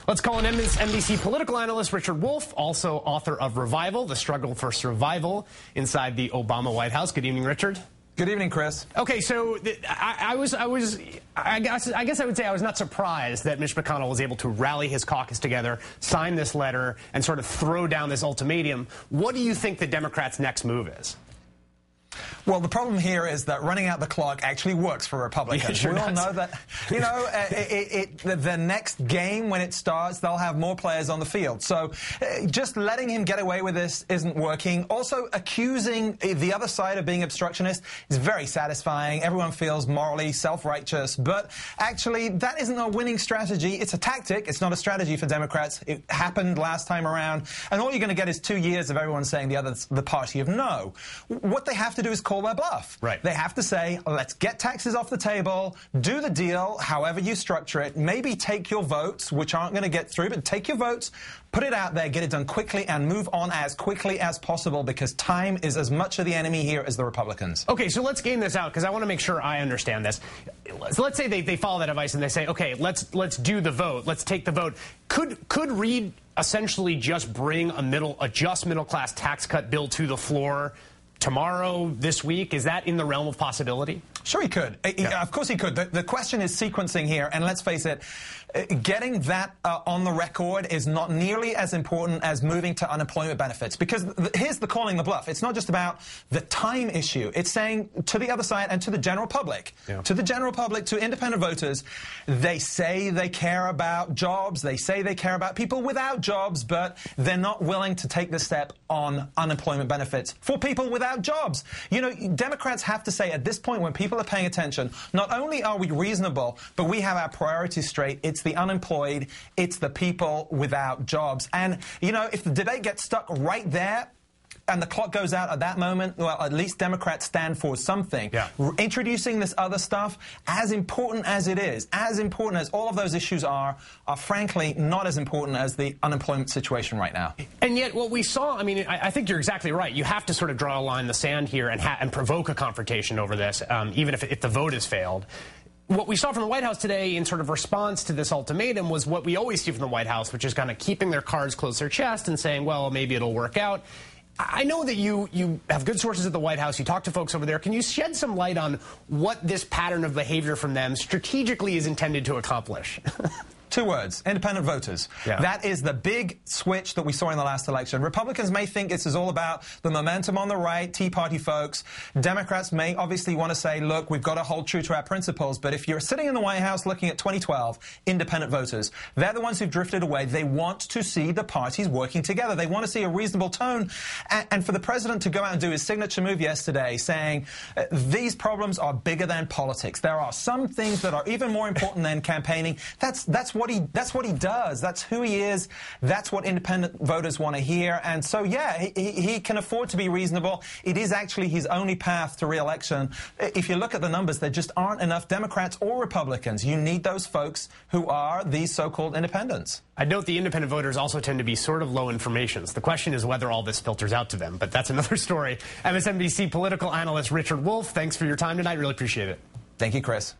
Let's call in NBC political analyst Richard Wolff, also author of Revival, The Struggle for Survival Inside the Obama White House. Good evening, Richard. Good evening, Chris. Okay, so I guess I would say I was not surprised that Mitch McConnell was able to rally his caucus together, sign this letter, and sort of throw down this ultimatum. What do you think the Democrats' next move is? Well, the problem here is that running out the clock actually works for Republicans. Yeah, sure we all know that, you know, the next game when it starts, they'll have more players on the field. So just letting him get away with this isn't working. Also, accusing the other side of being obstructionist is very satisfying. Everyone feels morally self-righteous. But actually, that isn't a winning strategy. It's a tactic. It's not a strategy for Democrats. It happened last time around. And all you're going to get is 2 years of everyone saying the party of no. What they have to do is call their bluff. Right. They have to say, let's get taxes off the table, do the deal, however you structure it, maybe take your votes, which aren't going to get through, but take your votes, put it out there, get it done quickly, and move on as quickly as possible, because time is as much of the enemy here as the Republicans. Okay, so let's game this out, because I want to make sure I understand this. So let's say they follow that advice and they say, okay, let's do the vote. Let's take the vote. Could Reid essentially just bring a middle-class tax cut bill to the floor tomorrow, this week? Is that in the realm of possibility? Sure he could. Yeah. Of course he could. The question is sequencing here, and let's face it, getting that on the record is not nearly as important as moving to unemployment benefits, because here's the calling the bluff. It's not just about the time issue. It's saying to the other side and to the general public, to independent voters, they say they care about jobs, they say they care about people without jobs, but they're not willing to take the step on unemployment benefits for people without jobs. You know, Democrats have to say at this point, when people are paying attention, not only are we reasonable, but we have our priorities straight. It's the unemployed, it's the people without jobs. And, you know, if the debate gets stuck right there and the clock goes out at that moment, well, at least Democrats stand for something. Yeah. Introducing this other stuff, as important as it is, as important as all of those issues are frankly not as important as the unemployment situation right now. And yet what we saw, I mean, I think you're exactly right. You have to sort of draw a line in the sand here and provoke a confrontation over this, even if the vote has failed. What we saw from the White House today in sort of response to this ultimatum was what we always see from the White House, which is kind of keeping their cards close to their chest and saying, well, maybe it'll work out. I know that you have good sources at the White House. You talk to folks over there. Can you shed some light on what this pattern of behavior from them strategically is intended to accomplish? 2 words: independent voters. Yeah. That is the big switch that we saw in the last election. Republicans may think this is all about the momentum on the right, Tea Party folks. Democrats may obviously want to say, look, we've got to hold true to our principles. But if you're sitting in the White House looking at 2012, independent voters, they're the ones who've drifted away. They want to see the parties working together. They want to see a reasonable tone. And for the president to go out and do his signature move yesterday saying these problems are bigger than politics. There are some things that are even more important than campaigning. That's what he does. That's who he is. That's what independent voters want to hear. And so, yeah, he can afford to be reasonable. It is actually his only path to re-election. If you look at the numbers, there just aren't enough Democrats or Republicans. You need those folks who are these so-called independents. I note the independent voters also tend to be sort of low information. So the question is whether all this filters out to them. But that's another story. MSNBC political analyst Richard Wolff, thanks for your time tonight. Really appreciate it. Thank you, Chris.